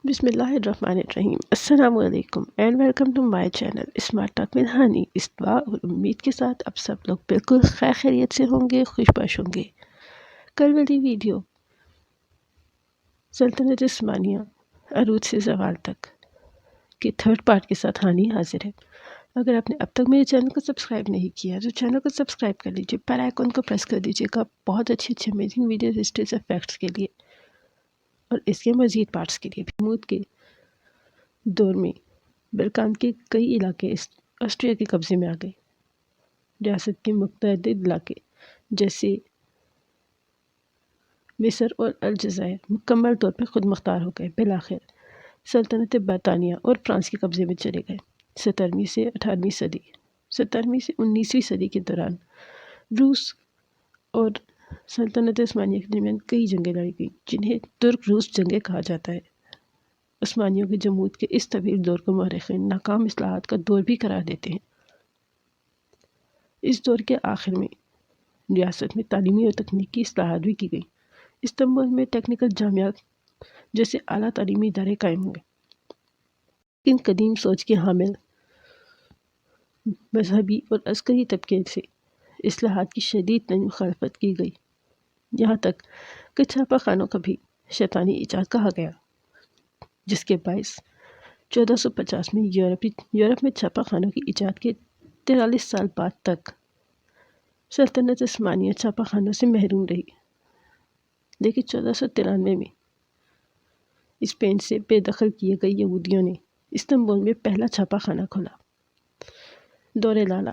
بسم اللہ الرحمن الرحیم۔ السلام علیکم and welcome to my channel smart talk with Hani. اس دعا اور امید کے ساتھ اب سب لوگ بالکل خیر خیریت سے ہوں گے، خوش باش ہوں گے۔ کل والی ویڈیو سلطنت عثمانیہ عروج سے زوال تک کے تھرڈ پارٹ کے ساتھ ہانی حاضر ہے۔ اگر آپ نے اب تک میرے چینل کو سبسکرائب نہیں کیا تو چینل کو سبسکرائب کر لیجیے، بیل آئیکن کو پریس کر دیجیے گا بہت اچھے امیزنگ ویڈیوز، ہسٹریز اور فیکٹس کے لیے اور اس کے مزید پارٹس کے لیے بھی۔ محمود کے دور میں بلقان کے کئی علاقے آسٹریا کے قبضے میں آ گئے۔ ریاست کے متعدد علاقے جیسے مصر اور الجزائر مکمل طور پر خود مختار ہو گئے۔ بالآخر سلطنت برطانیہ اور فرانس کے قبضے میں چلے گئے۔ 17ویں سے 18ویں صدی 17ویں سے 19ویں صدی کے دوران روس اور سلطنت عثمانیہ کے درمیان کئی جنگیں لڑی گئیں، جنہیں ترک روس جنگیں کہا جاتا ہے۔ عثمانیوں کے جمود کے اس طویل دور کو مورخین ناکام اصلاحات کا دور بھی قرار دیتے ہیں۔ اس دور کے آخر میں ریاست میں تعلیمی اور تکنیکی اصلاحات بھی کی گئیں۔ استنبول میں ٹیکنیکل جامعات جیسے اعلیٰ تعلیمی ادارے قائم ہوئے۔ ان قدیم سوچ کے حامل مذہبی اور عسکری طبقے سے اصلاحات کی شدید ترین مخالفت کی گئی، یہاں تک کہ چھاپا خانوں کا بھی شیطانی ایجاد کہا گیا، جس کے باعث 1450 میں یورپ میں چھاپا خانوں کی ایجاد کے 43 سال بعد تک سلطنت عثمانیہ چھاپا خانوں سے محروم رہی۔ لیکن 1493 میں اسپین سے بے دخل کیے گئے یہودیوں نے استنبول میں پہلا چھاپا خانہ کھولا۔ دور لالا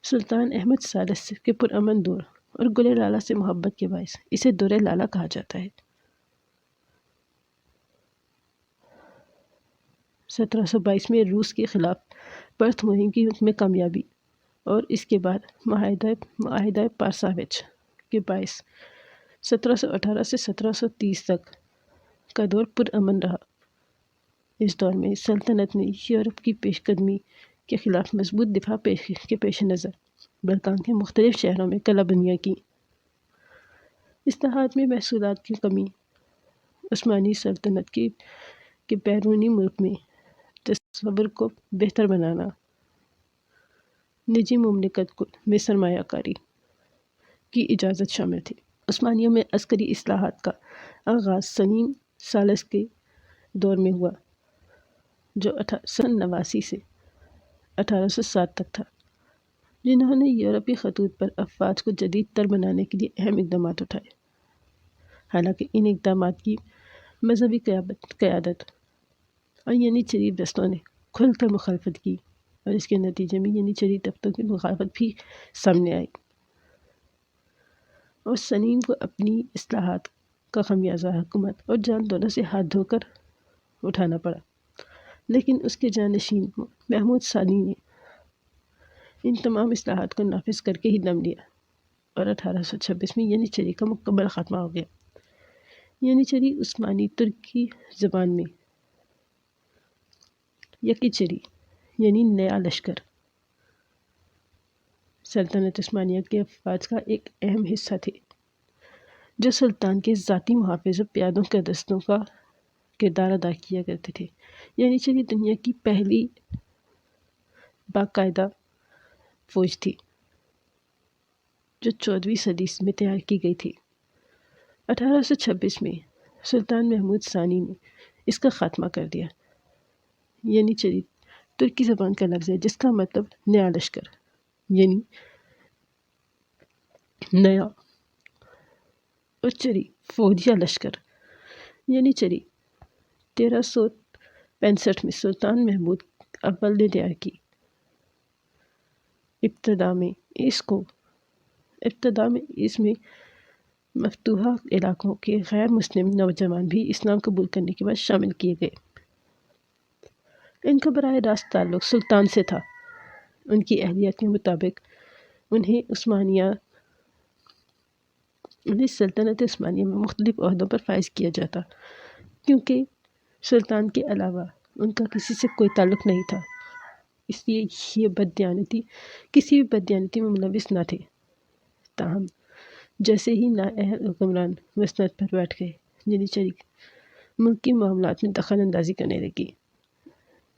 سلطان احمد ثالث کے پرامن دور اور گل لالا سے محبت کے باعث اسے دور لالا کہا جاتا ہے۔ 1722 میں روس کے خلاف پرتھ مہم میں کامیابی اور اس کے بعد معاہدہ پارساویچ کے باعث 1718 سے 1730 تک کا دور پرامن رہا۔ اس دور میں سلطنت نے یورپ کی پیش قدمی کے خلاف مضبوط دفاع کے پیش نظر بلقان کے مختلف شہروں میں کلہ بندیاں کی۔ اصلاحات میں محصولات کی کمی، عثمانی سلطنت کے بیرونی ملک میں تصور کو بہتر بنانا، نجی مملکت میں سرمایہ کاری کی اجازت شامل تھی۔ عثمانیوں میں عسکری اصلاحات کا آغاز سلیم ثالث کے دور میں ہوا، جو 1789 سے 1807 تک تھا، جنہوں نے یورپی خطوط پر افواج کو جدید تر بنانے کے لیے اہم اقدامات اٹھائے۔ حالانکہ ان اقدامات کی مذہبی قیادت اور ینیچری دستوں نے کھل کر مخالفت کی، اور اس کے نتیجے میں ینیچری طبقوں کی مخالفت بھی سامنے آئی، اور سلیم کو اپنی اصلاحات کا خمیازہ حکومت اور جان دولت سے ہاتھ دھو کر اٹھانا پڑا۔ لیکن اس کے جانشین محمود ثانی نے ان تمام اصلاحات کو نافذ کر کے ہی دم لیا، اور 1826 میں ینیچری کا مکمل خاتمہ ہو گیا۔ ینیچری عثمانی ترکی زبان میں یکیچری یعنی نیا لشکر سلطنت عثمانیہ کے افواج کا ایک اہم حصہ تھے، جو سلطان کے ذاتی محافظ اور پیادوں کے دستوں کا کردار ادا کیا کرتے تھے۔ ینیچری دنیا کی پہلی باقاعدہ فوج تھی، جو 14ویں صدی میں تیار کی گئی تھی۔ 1826 میں سلطان محمود ثانی نے اس کا خاتمہ کر دیا۔ ینیچری ترکی زبان کا لفظ ہے جس کا مطلب نیا لشکر یعنی نیا، اور چری فوج یا لشکر۔ ینیچری 1365 میں سلطان محمود اول نے تیار کی۔ ابتدا میں اس میں مفتوحہ علاقوں کے غیر مسلم نوجوان بھی اسلام قبول کرنے کے بعد شامل کیے گئے۔ ان کا براہ راست تعلق سلطان سے تھا۔ ان کی اہلیت کے مطابق انہیں سلطنت عثمانیہ میں مختلف عہدوں پر فائز کیا جاتا، کیونکہ سلطان کے علاوہ ان کا کسی سے کوئی تعلق نہیں تھا، اس لیے یہ کسی بھی بددیانتی میں ملوث نہ تھے۔ تاہم جیسے ہی نااہل حکمران مسند پر بیٹھ گئے، ینیچری ملک کی معاملات میں دخل اندازی کرنے لگی۔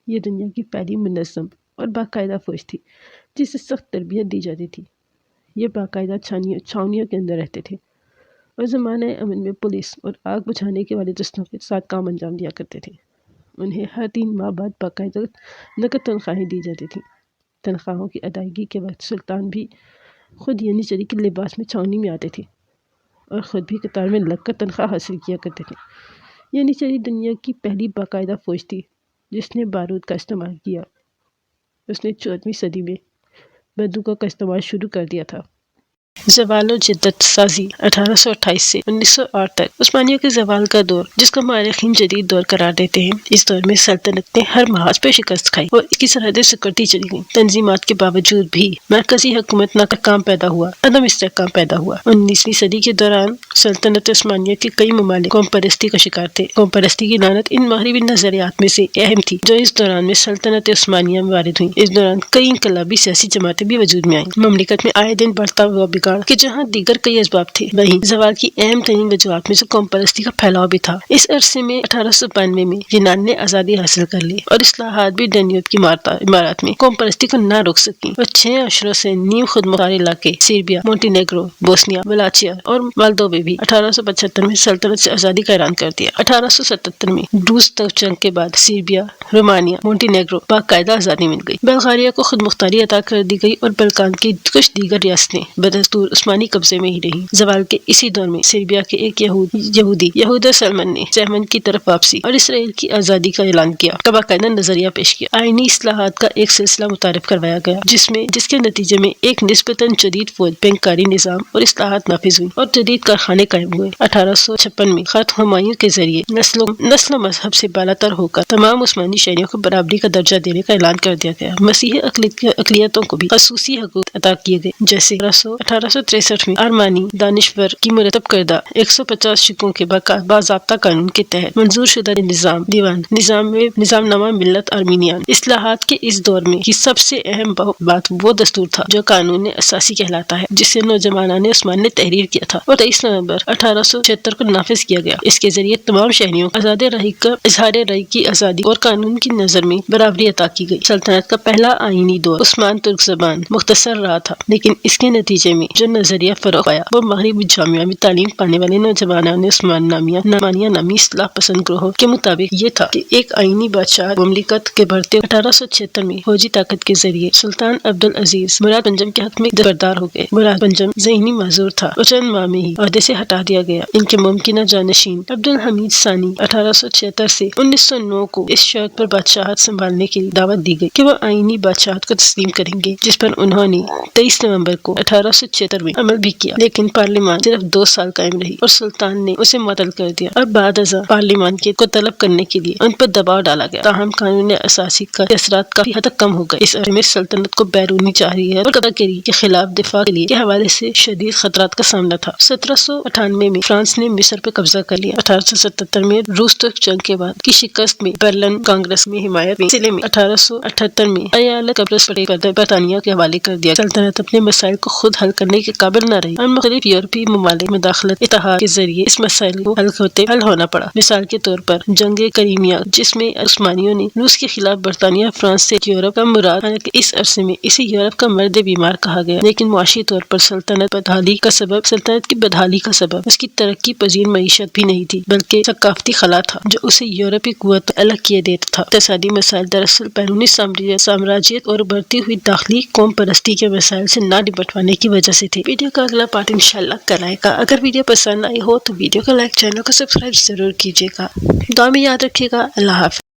یہ دنیا کی پہلی منظم اور باقاعدہ فوج تھی جسے سخت تربیت دی جاتی تھی۔ یہ باقاعدہ چھاؤنیوں کے اندر رہتے تھے اور زمانہ امن میں پولیس اور آگ بجھانے کے والے دستوں کے ساتھ کام انجام دیا کرتے تھے۔ انہیں ہر 3 ماہ بعد باقاعدہ نقد تنخواہیں دی جاتی تھیں۔ تنخواہوں کی ادائیگی کے وقت سلطان بھی خود ینیچری کے لباس میں چھاؤنی میں آتے تھے اور خود بھی قطار میں لگ کر تنخواہ حاصل کیا کرتے تھے۔ ینیچری دنیا کی پہلی باقاعدہ فوج تھی جس نے بارود کا استعمال کیا۔ اس نے 14ویں صدی میں بندوقوں کا استعمال شروع کر دیا تھا۔ زوال و جدت سازی 1828 سے 1908 تک عثمانیوں کے زوال کا دور، جس کو مورخین جدید دور قرار دیتے ہیں۔ اس دور میں سلطنت نے ہر محاذ پہ شکست کھائی اور اس کی سرحدیں سکڑتی چلی گئیں۔ تنظیمات کے باوجود بھی مرکزی حکومت ناکام پیدا ہوا، عدم استحکام پیدا ہوا۔ 19ویں صدی کے دوران سلطنت عثمانیہ کے کئی ممالک قوم پرستی کا شکار تھے۔ قوم پرستی کی لعنت ان مغربی نظریات میں سے اہم تھی جو اس دوران میں سلطنت عثمانیہ میں وارد ہوئیں۔ اس دوران کئی انقلابی سیاسی جماعتیں بھی وجود میں آئیں۔ مملکت میں آئے دن بڑھتا ہوا بگاڑ کہ جہاں دیگر کئی اسباب تھے، وہیں زوال کی اہم ترین وجوہات میں سے قوم پرستی کا پھیلاؤ بھی تھا۔ اس عرصے میں 1892 میں یونان نے آزادی حاصل کر لی اور اصلاحات بھی ڈینیوب کی عمارات میں قوم پرستی کو نہ روک سکیں اور 6 اشروں سے نیم خود مختار علاقے سربیا، مونٹینیگرو، بوسنیا، ولاچیا اور مالدووا بھی 1875 میں سلطنت سے آزادی کا اعلان کر دیا۔ 1877 میں روس جنگ کے بعد سربیا، رومانیہ، مونٹینیگرو باقاعدہ آزادی مل گئی۔ بلغاریہ کو خود مختاری عطا کر دی گئی اور بلقان کی کچھ دیگر ریاستیں بدستور عثمانی قبضے میں ہی رہیں۔ زوال کے اسی دور میں سربیا کے ایک یہودی یہودا سلمن نے یمن کی طرف واپسی اور اسرائیل کی آزادی کا اعلان کیا کا باقاعدہ نظریہ پیش کیا۔ آئینی اصلاحات کا ایک سلسلہ متعارف کروایا گیا جس کے نتیجے میں ایک نسبتاً جدید فوج، بینکاری نظام اور اصلاحات نافذ ہوئی اور جدید کارخانے قائم ہوئے۔ 1856 میں خط ہمایوں کے ذریعے نسل و مذہب سے بالاتر ہو کر تمام عثمانی شہریوں کو برابری کا درجہ دینے کا اعلان کر دیا گیا۔ مسیحی اقلیتوں کو بھی خصوصی حقوق عطا کیے گئے، جیسے 1863 میں ارمانی دانشور کی مرتب کردہ 150 شقوں کے باضابطہ قانون کے تحت منظور شدہ نظام نامہ ملت آرمینیان۔ اصلاحات کے اس دور میں کی سب سے اہم بات وہ دستور تھا جو قانون اساسی کہلاتا ہے، جسے نوجوانان عثمان نے تحریر کیا تھا اور 23 نومبر 1876 کو نافذ کیا گیا۔ اس کے ذریعے تمام شہریوں کو اظہار رائے کی آزادی اور قانون کی نظر میں برابری عطا کی گئی۔ سلطنت کا پہلا آئینی دور عثمان ترک زبان مختصر رہا تھا، لیکن اس کے نتیجے میں جو نظریہ فروغ پایا وہ مغربی جامعہ میں تعلیم پانے والے نوجوانان عثمانیہ نامی اصلاح پسند گروہوں کے مطابق یہ تھا کہ ایک آئینی بادشاہ مملکت کے بڑھتے 1876 میں فوجی طاقت کے ذریعے سلطان عبدالعزیز مراد پنجم کے حق میں دستبردار ہو گئے۔ مراد پنجم ذہنی معذور تھا اور چند ماہ میں ہی عہدے سے ہٹا دیا گیا۔ ان کے ممکنہ جانشین عبدالحمید ثانی 1876 سے 1909 کو اس شرط پر بادشاہت سنبھالنے کے لیے دعوت دی گئی کہ وہ آئینی بادشاہت کو تسلیم کریں گے، جس پر انہوں نے 23 نومبر کو 1876 میں عمل بھی کیا، لیکن پارلیمان صرف 2 سال قائم رہی اور سلطان نے اسے معطل کر دیا اور بعد ازاں پارلیمان کو طلب کرنے کے لیے ان پر دباؤ ڈالا گیا۔ تاہم قانون اساسی کا اثرات کافی حد تک کم ہو گئے۔ اس عرصے میں سلطنت کو بیرونی جارحیت اور قبضہ گیری کے خلاف دفاع کے حوالے سے شدید خطرات کا سامنا تھا۔ 1798 میں فرانس نے مصر پر قبضہ کر لیا۔ 1877 میں روس ترک جنگ کے بعد کی شکست میں برلن کانگریس میں حمایت میں سلسلے میں 1878 میں ایالت قبرص برطانیہ کے حوالے کر دیا۔ سلطنت اپنے مسائل کو خود حل کرنے کے قابل نہ رہی اور مختلف یورپی ممالک مداخلت اتحاد کے ذریعے اس مسائل کو حل ہونا پڑا۔ مثال کے طور پر جنگ کریمیا، جس میں عثمانیوں نے روس کے خلاف برطانیہ فرانس سے یورپ کا مراد، حالانکہ اس عرصے میں اسے یورپ کا مرد بیمار کہا گیا، لیکن معاشی طور پر سلطنت کی بدحالی کا سبب اس کی ترقی پذیر معیشت بھی نہیں تھی، بلکہ ثقافتی خلا تھا جو اسے یورپی قوت الگ کیے دیتا تھا۔ اقتصادی مسائل دراصل بیرونی سامراجیت اور بڑھتی ہوئی داخلی قوم پرستی کے مسائل سے نہ نمٹ پانے کی وجہ سے تھے۔ ویڈیو کا اگلا پارٹ انشاءاللہ کل آئے گا۔ اگر ویڈیو پسند آئی ہو تو ویڈیو کو لائک، چینل کو سبسکرائب ضرور کیجیے گا۔ دعا میں یاد رکھیے گا۔ اللہ حافظ۔